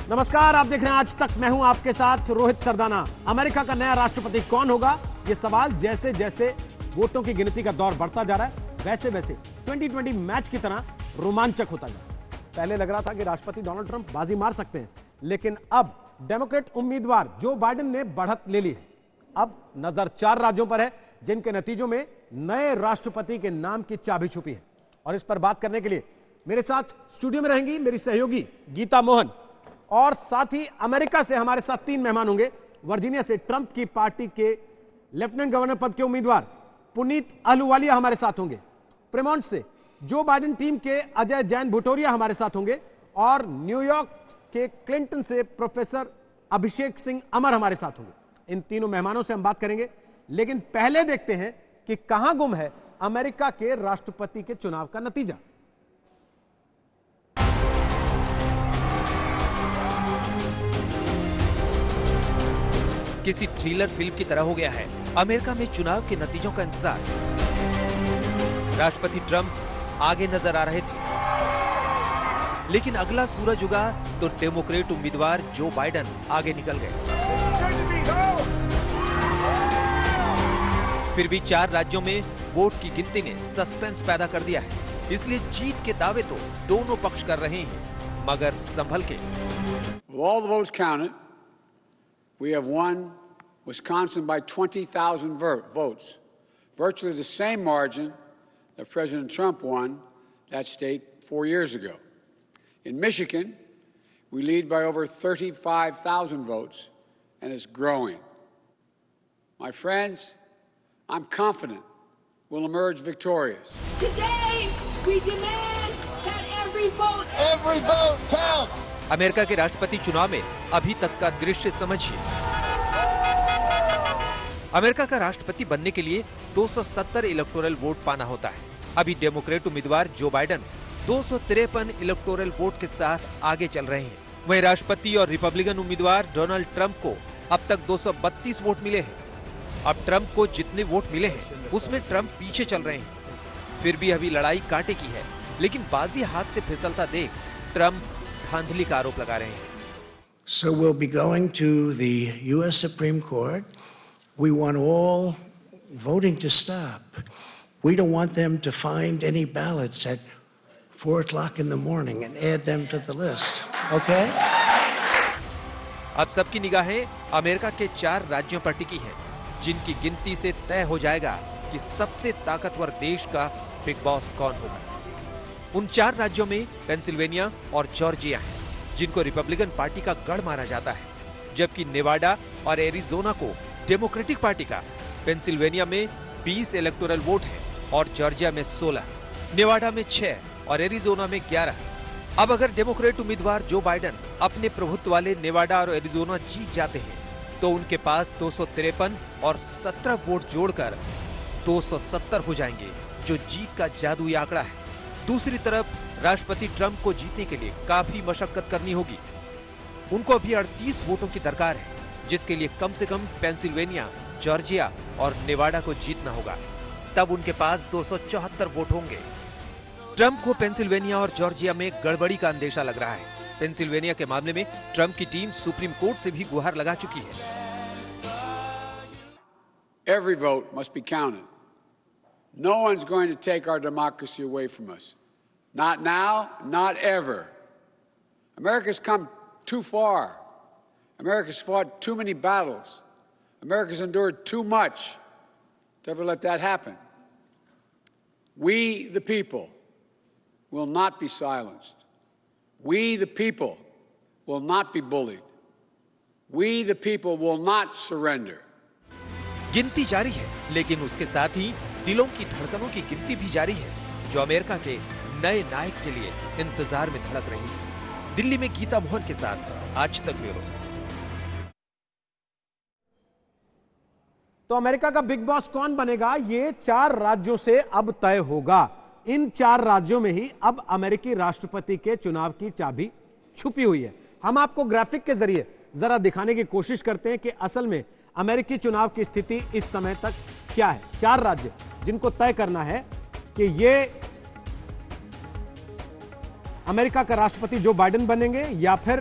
नमस्कार, आप देख रहे हैं आज तक। मैं हूं आपके साथ रोहित सरदाना। अमेरिका का नया राष्ट्रपति कौन होगा, यह सवाल जैसे जैसे वोटों की गिनती का दौर बढ़ता जा रहा है, वैसे वैसे 2020 मैच की तरह रोमांचक होता जा रहा है। पहले लग रहा था कि राष्ट्रपति डोनाल्ड ट्रंप बाजी मार सकते हैं, लेकिन अब डेमोक्रेट उम्मीदवार जो बाइडेन ने बढ़त ले ली है। अब नजर 4 राज्यों पर है जिनके नतीजों में नए राष्ट्रपति के नाम की चाबी छुपी है। और इस पर बात करने के लिए मेरे साथ स्टूडियो में रहेंगी मेरी सहयोगी गीता मोहन, और साथ ही अमेरिका से हमारे साथ 3 मेहमान होंगे। वर्जीनिया से ट्रंप की पार्टी के लेफ्टिनेंट गवर्नर पद के उम्मीदवार पुनीत अहलूवालिया हमारे साथ होंगे। प्रेमोंट से जो बाइडेन टीम के अजय जैन भुटोरिया हमारे साथ होंगे, और न्यूयॉर्क के क्लिंटन से प्रोफेसर अभिषेक सिंह अमर हमारे साथ होंगे। इन तीनों मेहमानों से हम बात करेंगे, लेकिन पहले देखते हैं कि कहां गुम है अमेरिका के राष्ट्रपति के चुनाव का नतीजा। किसी थ्रिलर फिल्म की तरह हो गया है अमेरिका में चुनाव के नतीजों का इंतजार। राष्ट्रपति ट्रंप आगे नजर आ रहे थे, लेकिन अगला सूरज उगा तो डेमोक्रेट उम्मीदवार जो बाइडेन आगे निकल गए। फिर भी 4 राज्यों में वोट की गिनती ने सस्पेंस पैदा कर दिया है, इसलिए जीत के दावे तो दोनों पक्ष कर रहे हैं, मगर संभल के। All the votes counted, we have won Wisconsin by 20,000 votes, virtually the same margin that President Trump won that state 4 years ago. In Michigan, we lead by over 35,000 votes, and it's growing. My friends, I'm confident we'll emerge victorious. Today, we demand that every vote counts. America के राष्ट्रपति चुनाव में अभी तक का दृश्य समझिए। America का राष्ट्रपति बनने के लिए 270 इलेक्टोरल वोट पाना होता है। अभी डेमोक्रेट उम्मीदवार जो बाइडेन 253 इलेक्टोरल वोट के साथ आगे चल रहे हैं। वहीं राष्ट्रपति और रिपब्लिकन उम्मीदवार डोनाल्ड ट्रंप को अब तक 232 वोट मिले हैं। अब ट्रंप को जितने वोट मिले हैं उसमें ट्रंप पीछे चल रहे हैं। फिर भी अभी लड़ाई कांटे की है, लेकिन बाजी हाथ से फिसलता देख ट्रंप धांधली का आरोप लगा रहे हैं। So we'll be going to the U.S. Supreme Court. We want all voting to stop. We don't want them to find any ballots at 4 o'clock in the morning and add them to the list. Okay? अब सबकी निगाहें America के 4 राज्यों पर टिकी हैं, जिनकी गिनती से तय हो जाएगा कि सबसे ताकतवर देश का बिग बॉस कौन होगा। उन 4 राज्यों में पेंसिल्वेनिया और जॉर्जिया हैं, जिनको रिपब्लिकन पार्टी का गढ़ माना जाता है, जबकि नेवाडा और एरिजोना को डेमोक्रेटिक पार्टी का। पेंसिल्वेनिया में 20 इलेक्टोरल वोट है और जॉर्जिया में 16, नेवाडा में 6 और एरिजोना में 11। अब अगर डेमोक्रेट उम्मीदवार जो बाइडेन अपने प्रभुत्व वाले नेवाडा और एरिजोना जीत जाते हैं, तो उनके पास 253 और 17 वोट जोड़कर 270 हो जाएंगे, जो जीत का जादुई आंकड़ा है। दूसरी तरफ राष्ट्रपति ट्रंप को जीतने के लिए काफी मशक्कत करनी होगी। उनको अभी 38 वोटों की दरकार है, जिसके लिए कम से कम पेंसिल्वेनिया, जॉर्जिया और नेवाडा को जीतना होगा। तब उनके पास 274 वोट होंगे। ट्रंप को पेंसिल्वेनिया और जॉर्जिया में गड़बड़ी का अंदेशा लग रहा है। पेंसिल्वेनिया के मामले में ट्रंप की टीम सुप्रीम कोर्ट से भी गुहार लगा चुकी है। Every vote must be counted. No one's going to take our democracy away from us. Not now, not ever. America's come too far. America's fought too many battles. America's endured too much to ever let that happen. We, the people, will not be silenced. We, the people, will not be bullied. We, the people, will not surrender. गिनती जारी है, लेकिन उसके साथ ही दिलों की धड़कनों की गिनती भी जारी है, जो अमेरिका के नए नायक के लिए इंतजार में धड़क रही है। दिल्ली में गीता मोहन के साथ आज तक ब्यूरो। तो अमेरिका का बिग बॉस कौन बनेगा, ये 4 राज्यों से अब तय होगा। इन 4 राज्यों में ही अब अमेरिकी राष्ट्रपति के चुनाव की चाबी छुपी हुई है। हम आपको ग्राफिक के जरिए जरा दिखाने की कोशिश करते हैं कि असल में अमेरिकी चुनाव की स्थिति इस समय तक क्या है। 4 राज्य जिनको तय करना है कि ये अमेरिका का राष्ट्रपति जो बाइडेन बनेंगे या फिर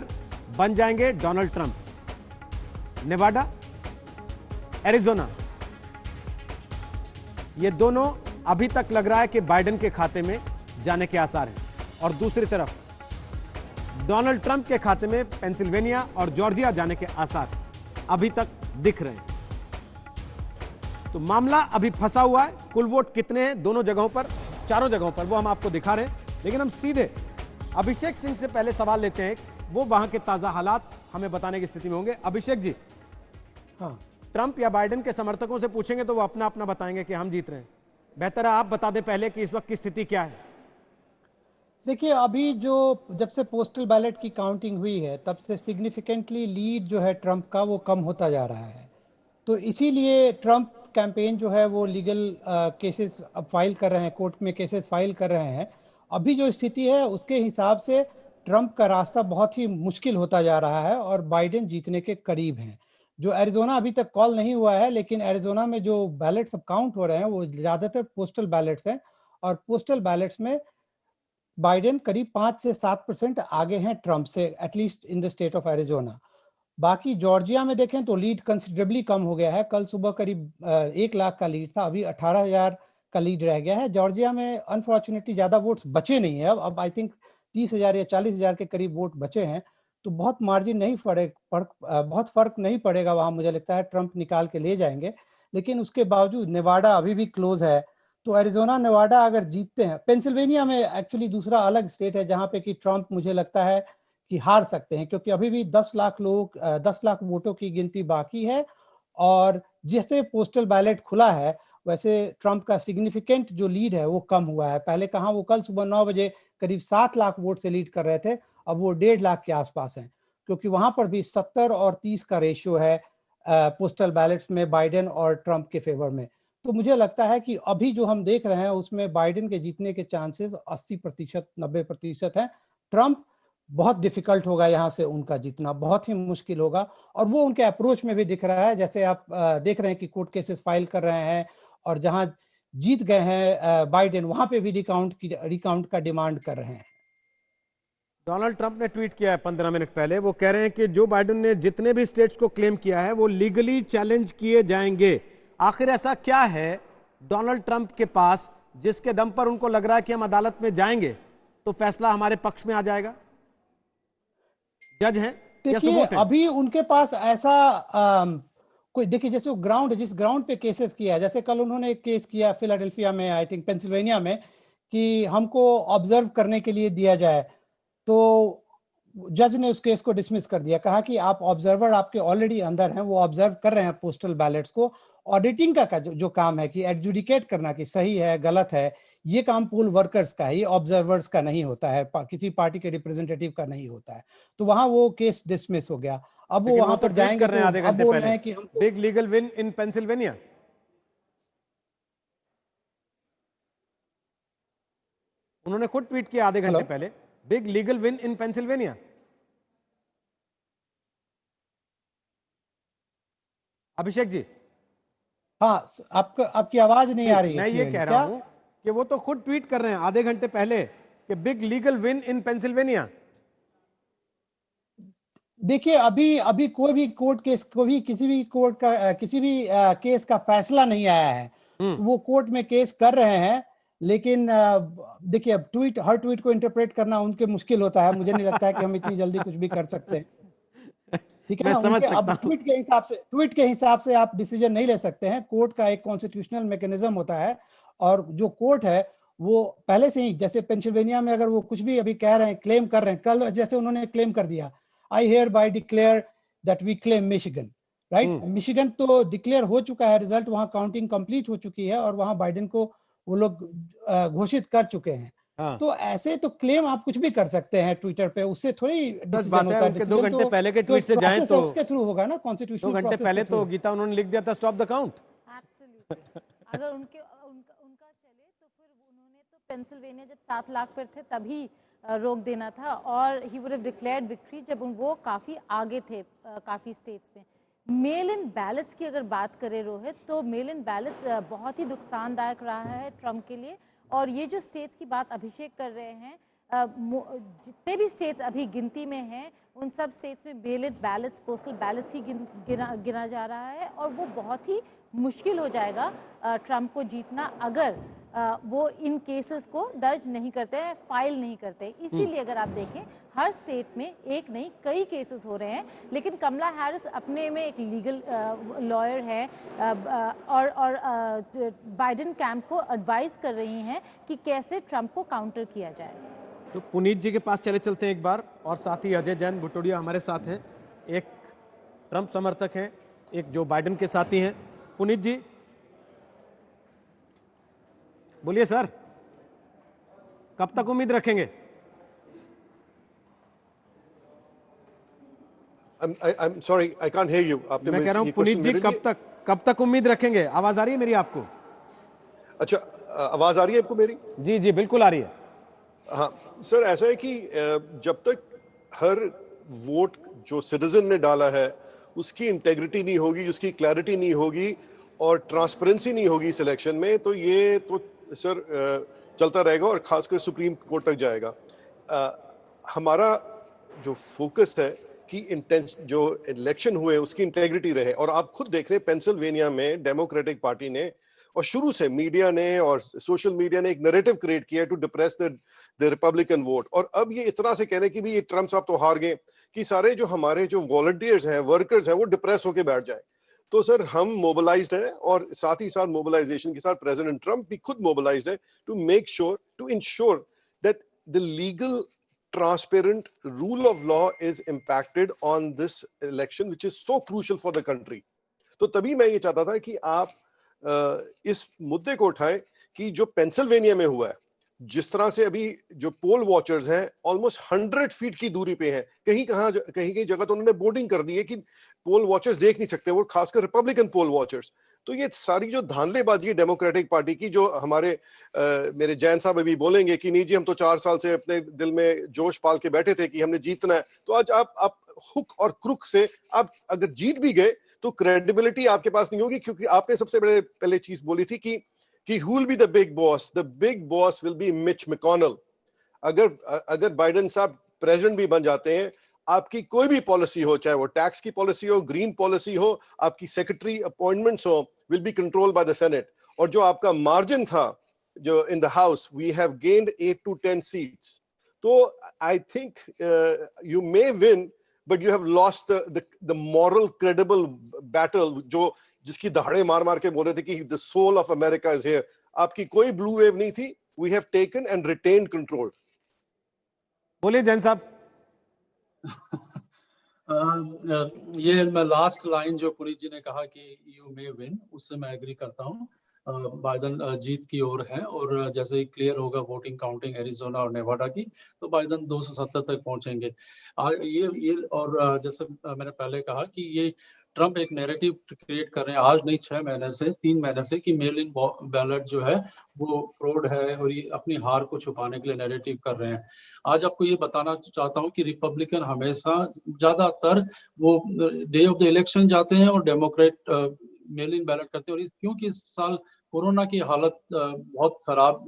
बन जाएंगे डोनाल्ड ट्रंप। नेवाडा, एरिजोना, ये दोनों अभी तक लग रहा है कि बाइडेन के खाते में जाने के आसार हैं, और दूसरी तरफ डोनाल्ड ट्रंप के खाते में पेंसिल्वेनिया और जॉर्जिया जाने के आसार अभी तक दिख रहे हैं। तो मामला अभी फंसा हुआ है। कुल वोट कितने हैं दोनों जगहों पर, चारों जगहों पर, वो हम आपको दिखा रहे हैं। लेकिन हम सीधे अभिषेक सिंह से पहले सवाल लेते हैं, वो वहां के ताजा हालात हमें बताने की स्थिति में होंगे। अभिषेक जी, हाँ, ट्रंप या बाइडेन के समर्थकों से पूछेंगे तो वो अपना अपना बताएंगे कि हम जीत रहे हैं। बेहतर है आप बता दें पहले कि इस वक्त की स्थिति क्या है। देखिए, अभी जब से पोस्टल बैलेट की काउंटिंग हुई है तब से सिग्निफिकेंटली लीड जो है ट्रंप का वो कम होता जा रहा है। तो इसीलिए ट्रंप कैंपेन जो है वो लीगल केसेस अब फाइल कर रहे हैं, कोर्ट में केसेस फाइल कर रहे हैं। अभी जो स्थिति है उसके हिसाब से ट्रंप का रास्ता बहुत ही मुश्किल होता जा रहा है और बाइडेन जीतने के करीब हैं। जो एरिजोना अभी तक कॉल नहीं हुआ है, लेकिन एरिजोना में जो बैलेट्स अब काउंट हो रहे हैं वो ज़्यादातर पोस्टल बैलेट्स हैं, और पोस्टल बैलेट्स में बाइडेन करीब 5 से 7% आगे हैं ट्रंप से, at least in the state of Arizona. बाकी जॉर्जिया में देखें तो लीड कंसिडरेबली कम हो गया है। कल सुबह करीब 1 लाख का लीड था, अभी 18,000 का लीड रह गया है। जॉर्जिया में अनफॉर्चुनेटली ज़्यादा वोट्स बचे नहीं है, अब आई थिंक 30,000 या 40,000 के करीब वोट बचे हैं। तो बहुत मार्जिन नहीं बहुत फर्क नहीं पड़ेगा वहाँ, मुझे लगता है ट्रंप निकाल के ले जाएंगे। लेकिन उसके बावजूद नेवाडा अभी भी क्लोज है, तो एरिजोना नेवाडा अगर जीतते हैं, पेंसिल्वेनिया में एक्चुअली दूसरा अलग स्टेट है जहाँ पे कि ट्रंप मुझे लगता है कि हार सकते हैं, क्योंकि अभी भी 10 लाख वोटों की गिनती बाकी है, और जैसे पोस्टल बैलेट खुला है वैसे ट्रंप का सिग्निफिकेंट जो लीड है वो कम हुआ है। पहले कहाँ वो कल सुबह 9 बजे करीब 7 लाख वोट से लीड कर रहे थे, अब वो 1.5 लाख के आसपास हैं, क्योंकि वहां पर भी 70 और 30 का रेशियो है पोस्टल बैलेट्स में बाइडेन और ट्रंप के फेवर में। तो मुझे लगता है कि अभी जो हम देख रहे हैं उसमें बाइडेन के जीतने के चांसेस 80%, 90% हैं। ट्रंप बहुत डिफिकल्ट होगा यहाँ से उनका जीतना, बहुत ही मुश्किल होगा, और वो उनके अप्रोच में भी दिख रहा है। जैसे आप देख रहे हैं कि कोर्ट केसेस फाइल कर रहे हैं, और जहां जीत गए हैं बाइडेन वहां पे भी रिकाउंट का डिमांड कर रहे हैं। डोनाल्ड ट्रंप ने ट्वीट किया है 15 मिनट पहले, वो कह रहे हैं कि जो बाइडेन ने जितने भी स्टेट्स को क्लेम किया है वो लीगली चैलेंज किए जाएंगे। आखिर ऐसा क्या है डोनाल्ड ट्रंप के पास जिसके दम पर उनको लग रहा है कि हम अदालत में जाएंगे तो फैसला हमारे पक्ष में आ जाएगा? जज हैं या सबूत हैं? अभी उनके पास ऐसा कोई, देखिए जैसे वो जिस ग्राउंड पे केसेस किया है, जैसे कल उन्होंने एक केस किया फिलाडेल्फिया में, आई थिंक पेंसिल्वेनिया में, कि हमको ऑब्जर्व करने के लिए दिया जाए, तो जज ने उस केस को डिसमिस कर दिया, कहा कि आप ऑब्जर्वर आपके ऑलरेडी अंदर हैं, वो ऑब्जर्व कर रहे हैं पोस्टल बैलेट्स को। ऑडिटिंग का जो काम है कि एडजुडिकेट करना कि सही है गलत है, ये काम पोल वर्कर्स का है, ये ऑब्जर्वर्स का नहीं होता है, किसी पार्टी के रिप्रेजेंटेटिव का नहीं होता है। तो वहां वो केस डिसमिस हो गया। अब वो वहां पर जाएंगे कर रहे हैं आधे घंटे पहले कि big legal win in Pennsylvania. उन्होंने खुद ट्वीट किया आधे घंटे पहले, big legal win in Pennsylvania. Abhishek ji, हाँ, आपकी आवाज नहीं आ रही है। मैं ये कह रहा हूं कि वो तो खुद ट्वीट कर रहे हैं आधे घंटे पहले कि big legal win in Pennsylvania. देखिए, अभी कोई भी कोर्ट केस किसी भी केस का फैसला नहीं आया है। वो कोर्ट में केस कर रहे हैं, लेकिन देखिए अब हर ट्वीट को इंटरप्रेट करना उनके मुश्किल होता है। मुझे नहीं लगता है कि हम इतनी जल्दी कुछ भी कर सकते हैं, ठीक है ना। अब ट्वीट के हिसाब से आप डिसीजन नहीं ले सकते हैं। कोर्ट का एक कॉन्स्टिट्यूशनल मैकेनिज्म होता है, और जो कोर्ट है वो पहले से ही, जैसे पेंसिल्वेनिया में अगर वो कुछ भी अभी कह रहे हैं, क्लेम कर रहे हैं, कल जैसे उन्होंने क्लेम कर दिया, I hereby declare that we claim Michigan, right? Michigan तो डिक्लेयर हो चुका है, रिजल्ट वहां काउंटिंग कंप्लीट हो चुकी है, और वहां बाइडेन को वो लोग घोषित कर चुके हैं। हाँ। तो ऐसे तो क्लेम आप कुछ भी कर सकते हैं ट्विटर पे, उससे थोड़ी डिसीजन होता है। 2 घंटे पहले के ट्वीट से जाएं तो उसके थ्रू होगा ना, कॉन्स्टिट्यूशनल 2 घंटे पहले तो गीता उन्होंने लिख दिया था स्टॉप द काउंट। अगर उनका चले तो फिर उन्होंने तो पेंसिल्वेनिया जब 7 लाख पर थे तभी रोक देना था, और he would have declared victory जब वो काफ़ी आगे थे काफ़ी स्टेट्स में। मेल इन बैलेट्स की अगर बात करें रोहित, तो मेल इन बैलेट्स बहुत ही नुकसानदायक रहा है ट्रंप के लिए। और ये जो स्टेट्स की बात अभिषेक कर रहे हैं, जितने भी स्टेट्स अभी गिनती में हैं उन सब स्टेट्स में मेल बैलेट्स, पोस्टल बैलेट्स ही गिना जा रहा है और वो बहुत ही मुश्किल हो जाएगा ट्रंप को जीतना अगर वो इन केसेस को दर्ज नहीं करते हैं, फाइल नहीं करते। इसीलिए अगर आप देखें हर स्टेट में एक नहीं कई केसेस हो रहे हैं, लेकिन कमला हैरिस अपने में एक लीगल लॉयर है और बाइडेन कैंप को एडवाइस कर रही हैं कि कैसे ट्रंप को काउंटर किया जाए। तो पुनीत जी के पास चलते हैं एक बार, और साथ ही अजय जैन भुटोड़िया हमारे साथ हैं, एक ट्रंप समर्थक हैं, एक जो बाइडेन के साथी हैं। पुनीत जी बोलिए सर, कब तक उम्मीद रखेंगे? I'm sorry, I can't hear you. मैं कह रहा हूं पुनीत जी कब तक उम्मीद रखेंगे? आवाज आ रही है मेरी आपको? अच्छा, आवाज आ रही है आपको मेरी? जी जी बिल्कुल आ रही है। हाँ सर, ऐसा है कि जब तक हर वोट जो सिटीजन ने डाला है उसकी इंटेग्रिटी नहीं होगी, उसकी क्लैरिटी नहीं होगी और ट्रांसपेरेंसी नहीं होगी इस इलेक्शन में, तो ये तो सर चलता रहेगा और खासकर सुप्रीम कोर्ट तक जाएगा। हमारा जो फोकस है कि जो इलेक्शन हुए उसकी इंटेग्रिटी रहे, और आप खुद देख रहे हैं पेंसिल्वेनिया में डेमोक्रेटिक पार्टी ने और शुरू से मीडिया ने और सोशल मीडिया ने एक नैरेटिव क्रिएट किया to depress the Republican vote, और अब ये इस तरह से कह रहे हैं कि भी ये ट्रम्प साहब तो हार गए कि सारे जो हमारे जो वॉलंटियर्स हैं, वर्कर्स हैं, वो डिप्रेस होकर बैठ जाए। तो सर हम मोबिलाइज्ड हैं और साथ ही साथ मोबिलाइजेशन के साथ प्रेसिडेंट ट्रम्प भी खुद मोबिलाइज्ड है to make sure, to ensure that the legal transparent rule of law is impacted on this election which is so crucial for the country। तो तभी मैं ये चाहता था कि आप इस मुद्दे को उठाएं कि जो पेंसिल्वेनिया में हुआ है, जिस तरह से अभी जो पोल वॉचर्स हैं ऑलमोस्ट 100 फीट की दूरी पे हैं, कहीं जगह तो उन्होंने बोर्डिंग कर दी है कि पोल वॉचर्स देख नहीं सकते, वो खासकर रिपब्लिकन पोल वॉचर्स। तो ये सारी जो धांधलेबाजी है डेमोक्रेटिक पार्टी की, जो हमारे मेरे जैन साहब अभी बोलेंगे कि नहीं जी हम तो 4 साल से अपने दिल में जोश पाल के बैठे थे कि हमने जीतना है, तो आज आप हुक और क्रुक से आप अगर जीत भी गए तो क्रेडिबिलिटी आपके पास नहीं होगी, क्योंकि आपने सबसे पहले चीज बोली थी कि who will be the big boss? The big boss will be Mitch McConnell। अगर बाइडेन साहब प्रेसिडेंट भी बन जाते हैं, आपकी कोई भी पॉलिसी हो, चाहे वो टैक्स की पॉलिसी हो, ग्रीन पॉलिसी हो, आपकी सेक्रेटरी अपॉइंटमेंट्स हो, will be controlled by the Senate. और जो आपका मार्जिन था जो in the house, we have gained 8 to 10 seats. तो I think you may win but you have lost the moral credible battle, जो जिसकी दहाड़े मार मार के बोल रहे थे कि the soul of America is here. आपकी कोई ब्लू वेव नहीं थी, we have taken and retained control. बोलिए जैन साहब। ये मैं लास्ट लाइन जो पुनीत जी ने कहा कि यू मे विन, उससे मैं एग्री करता हूँ। बाइडेन जीत की ओर है और जैसे ही क्लियर होगा वोटिंग काउंटिंग एरिजोना और नेवाडा की, तो बाइडेन 270 तक पहुंचेंगे। ये और जैसे मैंने पहले कहा कि ये ट्रम्प एक नैरेटिव क्रिएट कर रहे हैं आज नहीं 3 महीने से कि मेल इन बैलेट जो है वो फ्रॉड है, और ये अपनी हार को छुपाने के लिए नैरेटिव कर रहे हैं। आज आपको ये बताना चाहता हूँ कि रिपब्लिकन हमेशा ज्यादातर वो डे ऑफ द इलेक्शन जाते हैं और डेमोक्रेट मेल इन बैलेट करते हैं। और क्योंकि इस साल कोरोना की हालत बहुत खराब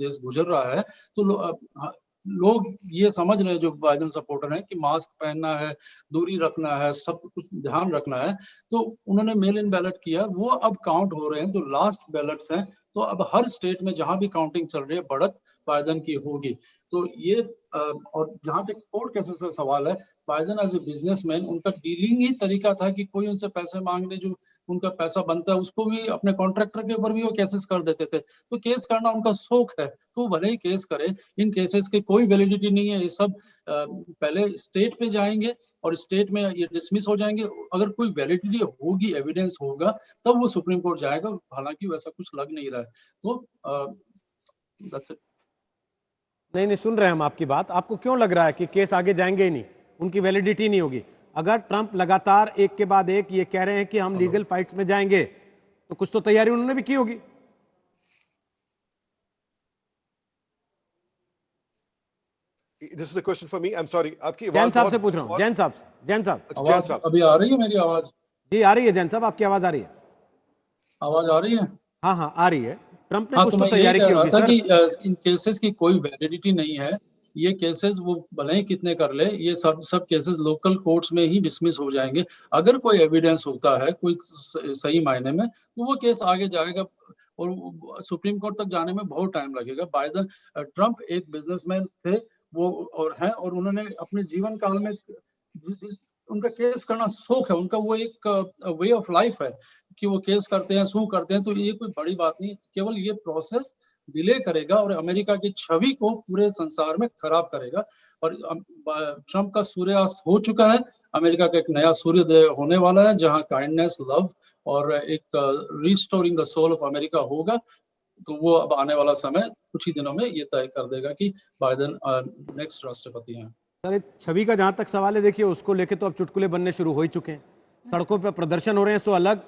देश गुजर रहा है, तो लोग ये समझ रहे हैं जो बाइडेन सपोर्टर हैं कि मास्क पहनना है, दूरी रखना है, सब कुछ ध्यान रखना है, तो उन्होंने मेल इन बैलेट किया, वो अब काउंट हो रहे हैं। जो लास्ट बैलेट्स हैं, तो अब हर स्टेट में जहां भी काउंटिंग चल रही है बढ़त बाइडेन की होगी। तो ये और जहां तक कोर्ट केसेस का सवाल है, बाइडेन एज ए बिजनेसमैन, उनका डीलिंग ही तरीका था कि कोई उनसे पैसे मांगने, जो उनका पैसा बनता है उसको भी अपने कॉन्ट्रैक्टर के ऊपर भी वो केसेस कर देते थे। तो केस करना उनका शौक है, तो भले ही केस करे, इन केसेस की कोई वैलिडिटी नहीं है। ये सब पहले स्टेट पे जाएंगे और स्टेट में ये डिसमिस हो जाएंगे। अगर कोई वैलिडिटी होगी, एविडेंस होगा, तब वो सुप्रीम कोर्ट जाएगा। हालांकि वैसा कुछ लग नहीं रहा है। तो that's it। नहीं सुन रहे हैं हम आपकी बात। आपको क्यों लग रहा है कि केस आगे जाएंगे ही नहीं, उनकी वैलिडिटी नहीं होगी? अगर ट्रंप लगातार एक के बाद एक ये कह रहे हैं कि हम लीगल फाइट्स में जाएंगे, तो कुछ तो तैयारी उन्होंने भी की होगी। This is a question for me. I'm sorry. आपकी जैन साहब से पूछ रहा हूँ। जैन साहब अभी आ रही है मेरी आवाज? जी आ रही है जैन साहब, आपकी आवाज आ रही है? आवाज आ रही है? हाँ आ रही है। ट्रंप ने कुछ तो तैयारी की होगी सर। कि इन केसेस की कोई वैलिडिटी नहीं है, ये केसेस वो भले ही कितने कर ले, ये सब केसेस लोकल कोर्ट्स में ही डिसमिस हो जाएंगे। अगर कोई एविडेंस होता है कोई सही मायने में, तो वो केस आगे जाएगा और सुप्रीम कोर्ट तक जाने में बहुत टाइम लगेगा। बाइडेन ट्रम्प एक बिजनेसमैन थे वो और हैं, और उन्होंने अपने जीवन काल में उनका केस करना शौक है, उनका वो एक वे ऑफ लाइफ है कि वो केस करते हैं, सू करते हैं। तो ये कोई बड़ी बात नहीं, केवल ये प्रोसेस डिले करेगा और अमेरिका की छवि को पूरे संसार में खराब करेगा। और ट्रम्प का सूर्यास्त हो चुका है, अमेरिका का एक नया सूर्योदय होने वाला है, जहां काइंडनेस, लव और एक restoring the soul of America होगा। तो वो अब आने वाला समय कुछ ही दिनों में ये तय कर देगा कि बाइडेन नेक्स्ट राष्ट्रपति हैं। सर, छवि का जहां तक सवाल है, देखिए उसको लेके तो अब चुटकुले बनने शुरू हो ही चुके हैं। सड़कों पर प्रदर्शन हो रहे हैं सो अलग।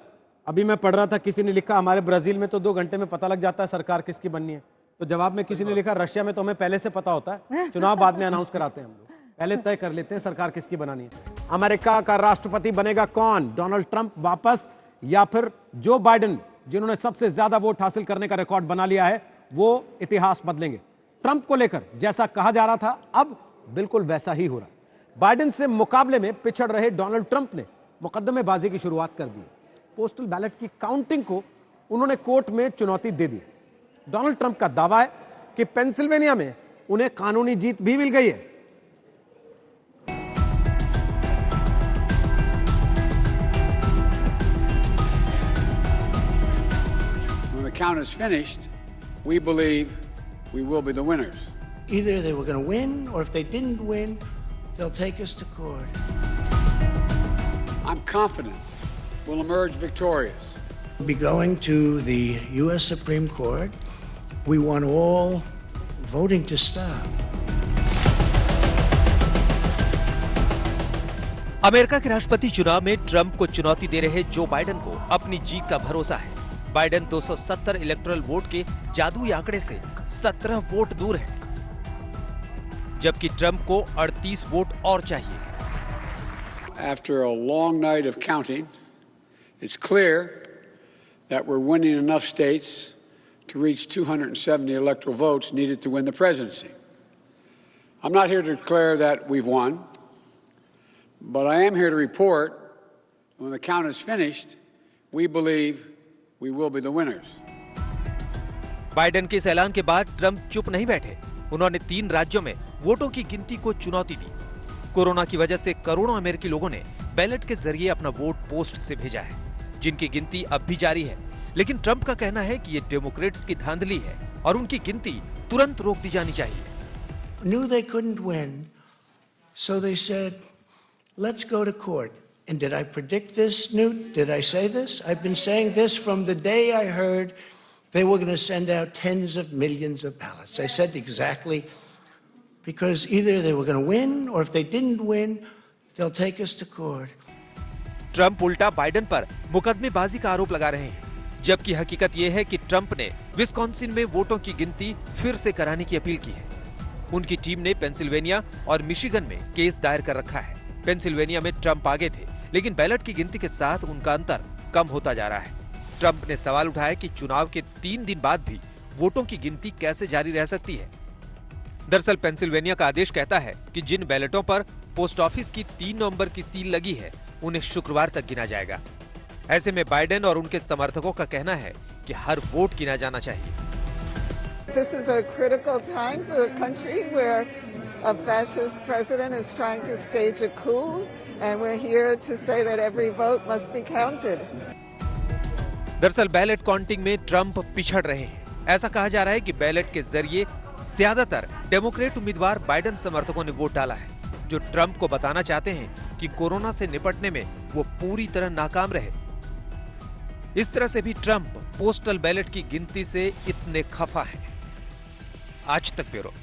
अभी मैं पढ़ रहा था, किसी ने लिखा हमारे ब्राजील में तो 2 घंटे में पता लग जाता है सरकार किसकी बननी है। तो जवाब में किसी ने लिखा रशिया में तो हमें पहले से पता होता है, चुनाव बाद में अनाउंस कराते हैं हम लोग, पहले तय कर लेते हैं सरकार किसकी बनानी है। अमेरिका का राष्ट्रपति बनेगा कौन? डोनाल्ड ट्रंप वापस या फिर जो बाइडेन, जिन्होंने सबसे ज्यादा वोट हासिल करने का रिकॉर्ड बना लिया है, वो इतिहास बदलेंगे? ट्रंप को लेकर जैसा कहा जा रहा था अब बिल्कुल वैसा ही हो रहा है। बाइडेन से मुकाबले में पिछड़ रहे डोनाल्ड ट्रंप ने मुकदमेबाजी की शुरुआत कर दी। पोस्टल बैलेट की काउंटिंग को उन्होंने कोर्ट में चुनौती दे दी। डोनाल्ड ट्रंप का दावा है कि पेंसिल्वेनिया में उन्हें कानूनी जीत भी मिल गई है। When the count is finished, we believe we will be the winners. Either they were going to win, or if they didn't win, they'll take us to court. I'm confident we'll emerge victorious. We'll be going to the U.S. Supreme Court. We want all voting to stop. America के राष्ट्रपति चुनाव में Trump को चुनौती दे रहे Joe Biden को अपनी जीत का भरोसा है। बाइडेन 270 इलेक्टोरल वोट के जादुई आंकड़े से 17 वोट दूर है, जबकि ट्रंप को 38 वोट और चाहिए। After a long night of counting, it's clear that we're winning enough states to reach 270 electoral votes needed to win the presidency. I'm not here to declare that we've won, but I am here to report that when the count is finished, we believe we will be the winners. Biden के इस ऐलान के बाद Trump चुप नहीं बैठे। उन्होंने 3 राज्यों में वोटों की गिनती को चुनौती दी। कोरोना की वजह से करोड़ों अमेरिकी लोगों ने बैलेट के जरिए अपना वोट पोस्ट से भेजा है, जिनकी गिनती अब भी जारी है। लेकिन ट्रंप का कहना है कि ये डेमोक्रेट्स की धांधली है और उनकी गिनती तुरंत रोक दी जानी चाहिए। Knew they couldn't win, so they said, let's go to court. And did I predict this, Newt? Did I say this? I've been saying this from the day I heard they were going to send out tens of millions of ballots. I said exactly, because either they were going to win, or if they didn't win, they'll take us to court. Trump उल्टा Biden पर मुकदमेबाजी का आरोप लगा रहे हैं, जबकि हकीकत यह है कि ट्रंप ने विस्कॉन्सिन में वोटों की गिनती फिर से कराने की अपील की है। उनकी टीम ने पेंसिल्वेनिया और मिशिगन में केस दायर कर रखा है। पेंसिल्वेनिया में ट्रंप आगे थे, लेकिन बैलेट की गिनती के साथ उनका अंतर कम होता जा रहा है। ट्रंप ने सवाल उठाया कि चुनाव के 3 दिन बाद भी वोटों की गिनती कैसे जारी रह सकती है। दरअसल पेंसिल्वेनिया का आदेश कहता है कि जिन बैलेटों पर पोस्ट ऑफिस की 3 नवंबर की सील लगी है, उन्हें शुक्रवार तक गिना जाएगा। ऐसे में बाइडेन और उनके समर्थकों का कहना है कि हर वोट गिना जाना चाहिए। This is a critical time for the country where a fascist president is trying to stage a coup, and we're here to say that every vote must be counted. दरअसल बैलेट काउंटिंग में Trump पिछड़ रहे हैं। ऐसा कहा जा रहा है कि बैलेट के जरिए ज्यादातर डेमोक्रेट उम्मीदवार बाइडेन समर्थकों ने वोट डाला है, जो ट्रंप को बताना चाहते हैं कि कोरोना से निपटने में वो पूरी तरह नाकाम रहे। इस तरह से भी ट्रंप पोस्टल बैलेट की गिनती से इतने खफा हैं। आज तक ब्यूरो।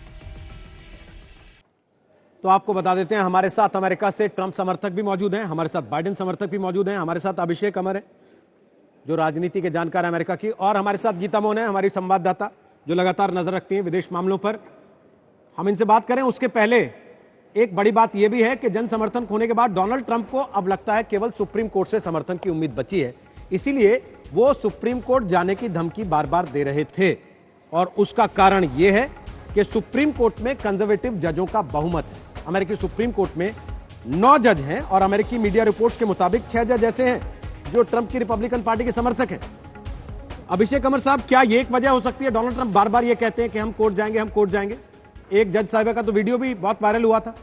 तो आपको बता देते हैं, हमारे साथ अमेरिका से ट्रंप समर्थक भी मौजूद हैं, हमारे साथ बाइडेन समर्थक भी मौजूद हैं। हमारे साथ अभिषेक अमर है, जो राजनीति के जानकार अमेरिका की, और हमारे साथ गीता मोहन है, हमारी संवाददाता, जो लगातार नजर रखती हैं विदेश मामलों पर। हम इनसे बात करें उसके पहले एक बड़ी बात यह भी है कि जन समर्थन खोने के बाद डोनाल्ड ट्रंप को अब लगता है केवल सुप्रीम कोर्ट से समर्थन की उम्मीद बची है। इसीलिए वो सुप्रीम कोर्ट जाने की धमकी बार बार दे रहे थे, और उसका कारण यह है कि सुप्रीम कोर्ट में कंजर्वेटिव जजों का बहुमत है। अमेरिकी सुप्रीम कोर्ट में 9 जज हैं और अमेरिकी मीडिया रिपोर्ट्स के मुताबिक 6 जज ऐसे हैं जो ट्रंप की रिपब्लिकन पार्टी के समर्थक हैं। अभिषेक अमर साहब, क्या ये एक वजह हो सकती है? डोनाल्ड ट्रंप बार बार ये कहते हैं कि हम कोर्ट जाएंगे, हम कोर्ट जाएंगे। एक जज साहिबा का तो वीडियो भी बहुत वायरल हुआ था।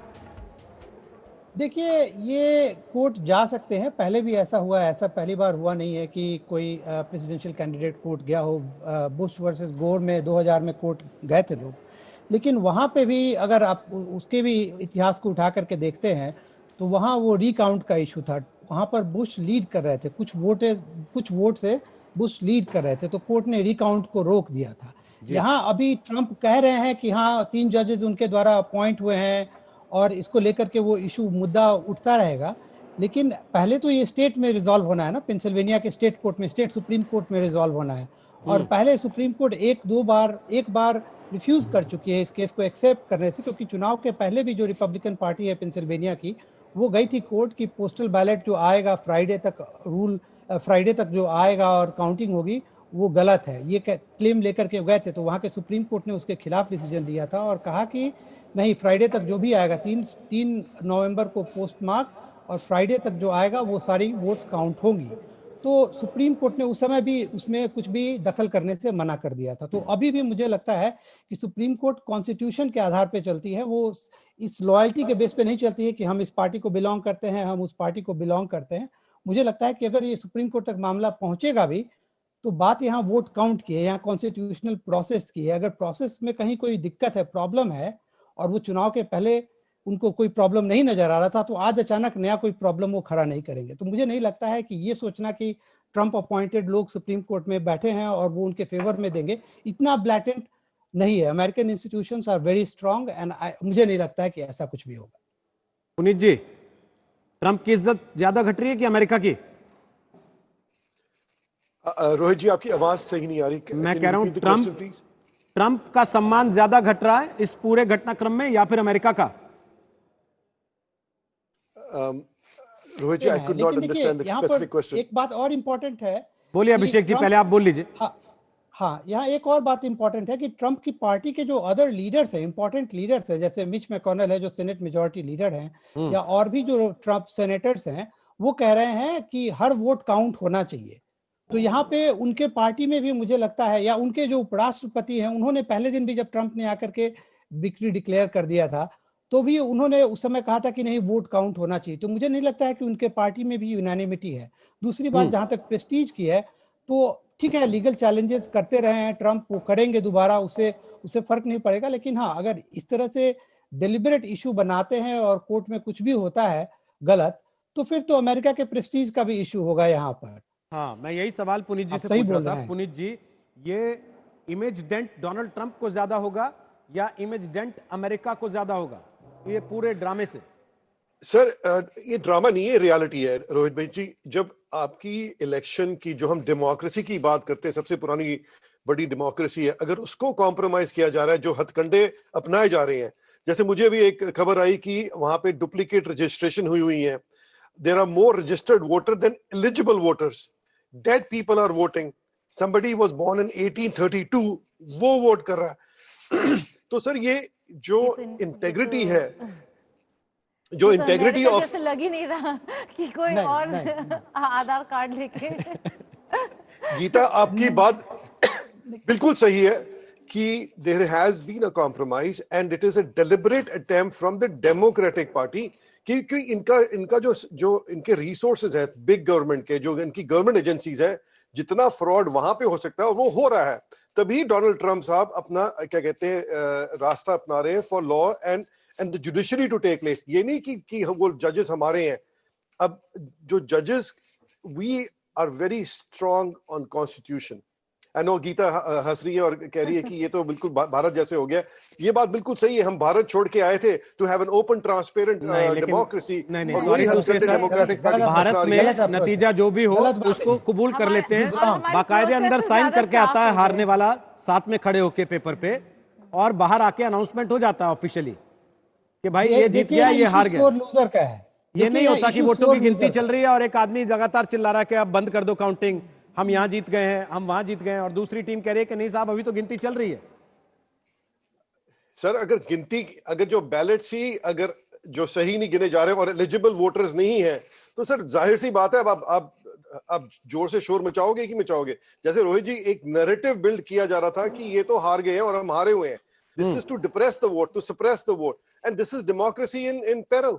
देखिए, ये कोर्ट जा सकते हैं, पहले भी ऐसा हुआ है, ऐसा पहली बार हुआ नहीं है कि कोई प्रेसिडेंशियल कैंडिडेट कोर्ट गया हो। बुश वर्सेस गोर में 2000 में कोर्ट गए थे लोग, लेकिन वहाँ पे भी अगर आप उसके भी इतिहास को उठा करके देखते हैं तो वहाँ वो रिकाउंट का इशू था। वहाँ पर बुश लीड कर रहे थे, कुछ वोट से बुश लीड कर रहे थे, तो कोर्ट ने रिकाउंट को रोक दिया था। यहाँ अभी ट्रंप कह रहे हैं कि हाँ 3 जजेस उनके द्वारा अपॉइंट हुए हैं और इसको लेकर के वो इशू मुद्दा उठता रहेगा, लेकिन पहले तो ये स्टेट में रिजॉल्व होना है ना, पेंसिल्वेनिया के स्टेट कोर्ट में, स्टेट सुप्रीम कोर्ट में रिजॉल्व होना है। और पहले सुप्रीम कोर्ट एक बार रिफ्यूज कर चुकी है इस केस को एक्सेप्ट करने से, क्योंकि चुनाव के पहले भी जो रिपब्लिकन पार्टी है पेंसिल्वेनिया की, वो गई थी कोर्ट की पोस्टल बैलेट जो आएगा फ्राइडे तक जो आएगा और काउंटिंग होगी वो गलत है, ये क्लेम लेकर के गए थे। तो वहाँ के सुप्रीम कोर्ट ने उसके खिलाफ डिसीजन दिया था और कहा कि नहीं, फ्राइडे तक जो भी आएगा, 3 नवंबर को पोस्ट मार्क, और फ्राइडे तक जो आएगा वो सारी वोट्स काउंट होंगी। तो सुप्रीम कोर्ट ने उस समय भी उसमें कुछ भी दखल करने से मना कर दिया था। तो अभी भी मुझे लगता है कि सुप्रीम कोर्ट कॉन्स्टिट्यूशन के आधार पे चलती है, वो इस लॉयल्टी के बेस पे नहीं चलती है कि हम इस पार्टी को बिलोंग करते हैं, हम उस पार्टी को बिलोंग करते हैं। मुझे लगता है कि अगर ये सुप्रीम कोर्ट तक मामला पहुंचेगा भी तो बात यहाँ वोट काउंट की है, यहाँ कॉन्स्टिट्यूशनल प्रोसेस की है। अगर प्रोसेस में कहीं कोई दिक्कत है, प्रॉब्लम है, और वो चुनाव के पहले उनको कोई प्रॉब्लम नहीं नजर आ रहा था, तो आज अचानक नया कोई प्रॉब्लम वो खड़ा नहीं करेंगे। तो मुझे नहीं लगता है कि ये सोचना कि ट्रंप अपॉइंटेड लोग सुप्रीम कोर्ट में बैठे हैं और वो उनके फेवर में देंगे, इतना ब्लैटेंट नहीं है। American institutions are very strong and मुझे नहीं लगता है कि ऐसा कुछ भी होगा। पुनीत जी, ट्रंप की इज्जत ज्यादा घट रही है कि अमेरिका की? रोहित जी, आपकी आवाज सही नहीं आ रही। मैं कह रहा हूं ट्रंप का सम्मान ज्यादा घट रहा है इस पूरे घटनाक्रम में या फिर अमेरिका का? Rohit ji, I could not understand the specific question. एक बात और इम्पोर्टेंट है। बोलिए अभिषेक जी, पहले आप बोल लीजिए। हाँ, यहाँ एक और बात इंपॉर्टेंट है कि ट्रंप की पार्टी के जो अदर लीडर्स हैं, इंपॉर्टेंट लीडर्स हैं, जैसे मिच मैकोनेल है जो सेनेट मेजॉरिटी लीडर हैं, या और भी जो ट्रंप सेनेटर्स हैं, वो कह रहे हैं कि हर वोट काउंट होना चाहिए। तो यहाँ पे उनके पार्टी में भी मुझे लगता है, या उनके जो उपराष्ट्रपति हैं, उन्होंने पहले दिन भी जब ट्रंप ने आकर के विक्ट्री डिक्लेयर कर दिया था तो भी उन्होंने उस समय कहा था कि नहीं, वोट काउंट होना चाहिए। तो मुझे नहीं लगता है कि उनके पार्टी में भी यूनानिमिटी है। दूसरी बात, जहां तक प्रेस्टीज की है, तो ठीक है, लीगल चैलेंजेस करते रहे हैं ट्रंप, वो करेंगे दोबारा, उससे फर्क नहीं पड़ेगा। लेकिन हाँ, अगर इस तरह से डिलिबरेट इशू बनाते हैं और कोर्ट में कुछ भी होता है गलत, तो फिर तो अमेरिका के प्रेस्टीज का भी इशू होगा यहाँ पर। हाँ, मैं यही सवाल पुनीत जी से पूछ रहा था। पुनीत जी, ये इमेज डेंट डोनाल्ड ट्रंप को ज्यादा होगा या इमेज डेंट अमेरिका को ज्यादा होगा ये पूरे ड्रामे से? सर, ये ड्रामा नहीं है, रियलिटी है रोहित भाई जी। जब आपकी इलेक्शन की, जो हम डेमोक्रेसी की बात करते हैं, सबसे पुरानी बड़ी डेमोक्रेसी है, अगर उसको कॉम्प्रोमाइज किया जा रहा है, जो हथकंडे अपनाए जा रहे हैं, जैसे मुझे भी एक खबर आई कि वहां पे डुप्लीकेट रजिस्ट्रेशन हुई है। There are more registered voter than eligible voters. Dead people are voting. Somebody was born in 1832, वो वोट कर रहा है। तो सर, ये जो इंटेग्रिटी है, जो इंटेग्रिटी ऑफ, जैसे लग ही नहीं रहा कि कोई और आधार कार्ड लेके। गीता, आपकी बात बिल्कुल सही है कि there has been a compromise and it is a deliberate attempt from the Democratic party, क्योंकि इनका जो इनके रिसोर्सेज है, बिग गवर्नमेंट के, जो इनकी गवर्नमेंट एजेंसीज है, जितना फ्रॉड वहां पे हो सकता है वो हो रहा है। तभी डोनाल्ड ट्रंप साहब अपना क्या कहते हैं रास्ता अपना रहे हैं for law and the judiciary to take place. ये नहीं कि वो जजेस हमारे हैं। अब जो जजेस, we are very strong on constitution. I know Geeta हंस रही है और कह रही है कि ये तो बिल्कुल भारत जैसे हो गया। ये बात बिल्कुल सही है, हम भारत छोड़ के आए थे to have an open transparent democracy. Bharat में नतीजा जो भी हो उसको कबूल कर लेते हैं, बाकायदे अंदर साइन करके आता है हारने वाला, साथ में खड़े होके पेपर पे, और बाहर आके अनाउंसमेंट हो जाता है ऑफिशियली कि भाई ये जीत गया, ये हार गया। लूजर का है, ये नहीं होता कि वोटों की गिनती चल रही है और एक आदमी लगातार चिल्ला रहा है कि अब बंद कर दो काउंटिंग, हम यहां जीत गए हैं, हम वहां जीत गए हैं, और दूसरी टीम कह रही है कि नहीं साहब, अभी तो गिनती चल रही है। सर अगर जो बैलेट्स ही अगर जो सही नहीं गिने जा रहे और एलिजिबल वोटर्स नहीं है, तो सर जाहिर सी बात है अब जोर से शोर मचाओगे कि मचाओगे? जैसे रोहित जी, एक नैरेटिव बिल्ड किया जा रहा था कि ये तो हार गए हैं और हम हारे हुए हैं. This is to depress the vote, to suppress the vote, and this is democracy in peril.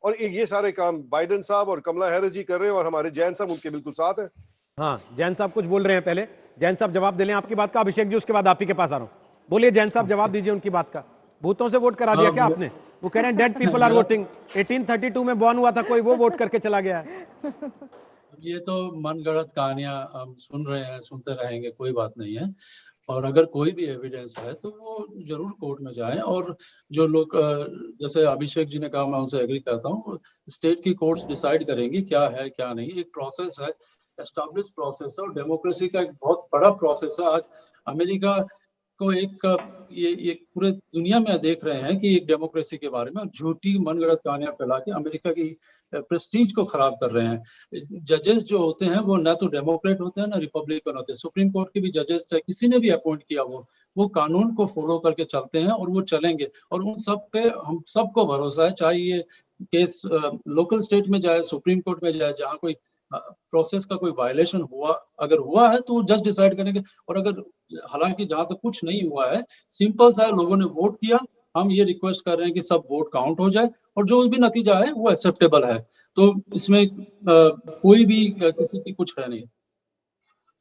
और ये सारे काम बाइडेन साहब और कमला हैरिस जी कर रहे हैं और हमारे जैन साहब उनके बिल्कुल साथ है. हाँ, जैन साहब कुछ बोल रहे हैं, पहले जैन साहब जवाब दे लें आपकी बात का. अभिषेक जी उसके बाद आप ही के पास आ रहा हूं. बोलिए जैन साहब, जवाब दीजिए उनकी बात का. भूतों से वोट करा दिया क्या आपने? वो कह रहे हैं डेड पीपल आर वोटिंग. 1832 में बॉर्न हुआ था कोई, वो वोट करके चला गया है. ये तो मनगढ़ंत कहानियां हम सुन रहे हैं, सुनते रहेंगे, कोई बात नहीं है. और अगर कोई भी एविडेंस है तो वो जरूर कोर्ट में जाए. और जो लोग, जैसे अभिषेक जी ने कहा, मैं उनसे एग्री करता हूँ, स्टेट की कोर्ट्स डिसाइड करेंगी क्या है क्या नहीं. एक प्रोसेस है, एस्टैब्लिश प्रोसेस है, और डेमोक्रेसी का एक बहुत बड़ा प्रोसेस है. आज अमेरिका को ये पूरे दुनिया में देख रहे हैं कि एक डेमोक्रेसी के बारे में झूठी मनगढ़ंत कहानियां फैला के अमेरिका की प्रेस्टीज को खराब कर रहे हैं. जजेस जो होते हैं वो ना तो डेमोक्रेट होते हैं ना रिपब्लिकन होते हैं. सुप्रीम कोर्ट के भी जजेस किसी ने भी अपॉइंट किया वो कानून को फॉलो करके चलते हैं और वो चलेंगे. और उन सब पे हम सबको भरोसा है, चाहे ये केस लोकल स्टेट में जाए, सुप्रीम कोर्ट में जाए, जहाँ कोई प्रोसेस का कोई वायलेशन अगर हुआ है तो जज डिसाइड करेंगे. और अगर हालांकि जहां तक कुछ नहीं हुआ है, सिंपल सा लोगों ने वोट किया, हम ये रिक्वेस्ट कर रहे हैं कि सब वोट काउंट हो जाए और जो भी नतीजा है वो एक्सेप्टेबल है. तो इसमें कोई भी किसी की कुछ है नहीं.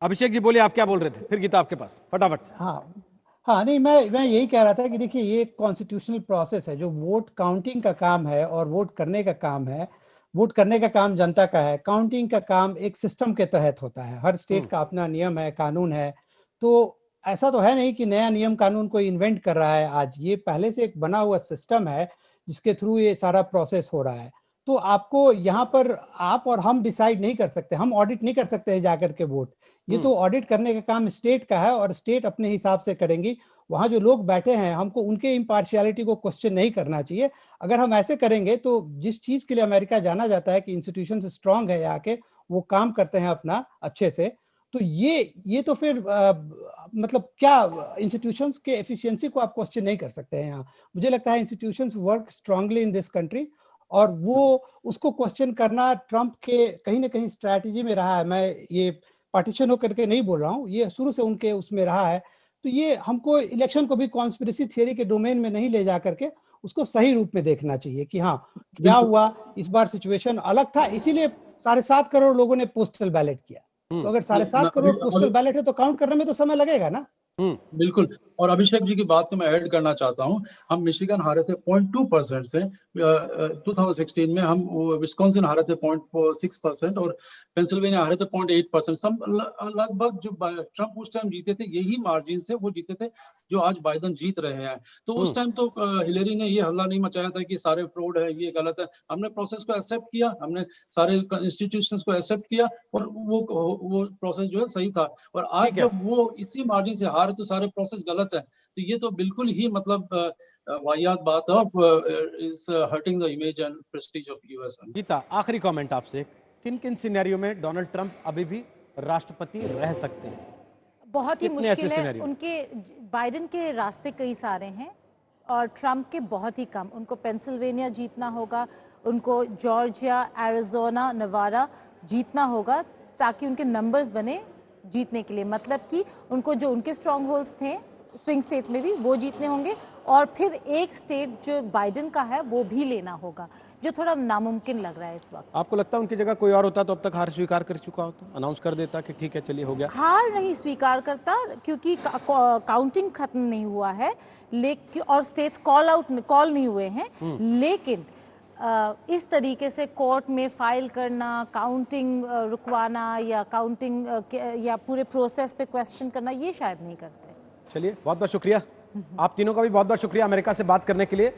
अभिषेक जी बोलिए, आप क्या बोल रहे थे? फिर गीता आपके पास, फटाफट से. हाँ नहीं, मैं यही कह रहा था कि देखिए, ये कॉन्स्टिट्यूशनल प्रोसेस है. जो वोट काउंटिंग का काम है और वोट करने का काम है, वोट करने का काम जनता का है, काउंटिंग का काम एक सिस्टम के तहत होता है. हर स्टेट का अपना नियम है, कानून है. तो ऐसा तो है नहीं कि नया नियम कानून कोई इन्वेंट कर रहा है आज. ये पहले से एक बना हुआ सिस्टम है जिसके थ्रू ये सारा प्रोसेस हो रहा है. तो आपको यहाँ पर आप और हम डिसाइड नहीं कर सकते, हम ऑडिट नहीं कर सकते हैं जाकर के वोट. ये तो ऑडिट करने का काम स्टेट का है और स्टेट अपने हिसाब से करेंगी. वहां जो लोग बैठे हैं, हमको उनके इम्पार्शियलिटी को क्वेश्चन नहीं करना चाहिए. अगर हम ऐसे करेंगे तो जिस चीज के लिए अमेरिका जाना जाता है कि इंस्टीट्यूशन स्ट्रांग है, यहाँ के वो काम करते हैं अपना अच्छे से, तो ये तो फिर मतलब क्या इंस्टीट्यूशंस के एफिशिएंसी को आप क्वेश्चन नहीं कर सकते हैं यहाँ. मुझे लगता है institutions work strongly in this country और वो उसको क्वेश्चन करना ट्रंप के कहीं ना कहीं स्ट्रैटेजी में रहा है. मैं ये पार्टीशन होकर के नहीं बोल रहा हूँ, ये शुरू से उनके उसमें रहा है. तो ये हमको इलेक्शन को भी कॉन्स्पिरेसी थियरी के डोमेन में नहीं ले जा करके उसको सही रूप में देखना चाहिए कि हाँ क्या हुआ, इस बार सिचुएशन अलग था, इसीलिए 7.5 करोड़ लोगों ने पोस्टल बैलेट किया. तो अगर 7.5 करोड़ पोस्टल बैलेट है तो काउंट करने में तो समय लगेगा ना. बिल्कुल. और अभिषेक जी की बात को मैं ऐड करना चाहता हूं. हम मिशिगन हारे थे 0.2% से 2016 में, हम विस्कॉन्सिन हारे थे 0.6% और पेंसिल्वेनिया हारे थे 0.8%. लगभग जो ट्रंप उस टाइम जीते थे यही मार्जिन से वो जीते थे जो आज बाइडेन जीत रहे हैं. तो उस टाइम तो हिलेरी ने ये हल्ला नहीं मचाया था कि सारे फ्रॉड है, ये गलत है. हमने प्रोसेस को एक्सेप्ट किया, हमने सारे इंस्टीट्यूशंस को एक्सेप्ट किया और वो प्रोसेस जो है सही था. और आज जब वो इसी मार्जिन से हारे तो सारे प्रोसेस गलत है. तो ये तो बिल्कुल ही मतलब वाहियात बात है और is hurting the image and prestige of US. Geeta, आखिरी कमेंट आपसे. किन किन सिनेरियो में डोनाल्ड ट्रंप अभी भी राष्ट्रपति रह सकते हैं? बहुत ही मुश्किल है. उनके बाइडेन के रास्ते कई सारे हैं और ट्रंप के बहुत ही कम. उनको पेंसिल्वेनिया जीतना होगा, उनको जॉर्जिया, एरिजोना, नेवाडा जीतना होगा ताकि उनके नंबर्स बने जीतने के लिए. मतलब कि उनको जो उनके स्ट्रॉन्ग होल्ड्स थे स्विंग स्टेट्स में भी वो जीतने होंगे और फिर एक स्टेट जो बाइडेन का है वो भी लेना होगा, जो थोड़ा नामुमकिन लग रहा है इस वक्त. आपको लगता है उनकी जगह कोई और होता तो अब तक हार स्वीकार कर चुका होता, अनाउंस कर देता कि ठीक है चलिए हो गया? हार नहीं स्वीकार करता क्योंकि काउंटिंग खत्म नहीं हुआ है, लेकिन और स्टेट्स कॉल नहीं हुए हैं. लेकिन इस तरीके से कोर्ट में फाइल करना, काउंटिंग रुकवाना या काउंटिंग या पूरे प्रोसेस पे क्वेश्चन करना, ये शायद नहीं करते. चलिए, बहुत बहुत शुक्रिया. आप तीनों का भी बहुत बहुत शुक्रिया अमेरिका से बात करने के लिए.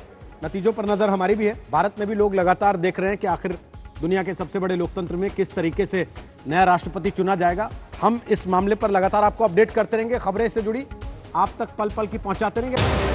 नतीजों पर नजर हमारी भी है. भारत में भी लोग लगातार देख रहे हैं कि आखिर दुनिया के सबसे बड़े लोकतंत्र में किस तरीके से नया राष्ट्रपति चुना जाएगा. हम इस मामले पर लगातार आपको अपडेट करते रहेंगे. खबरें इससे जुड़ी आप तक पल पल की पहुंचाते रहेंगे.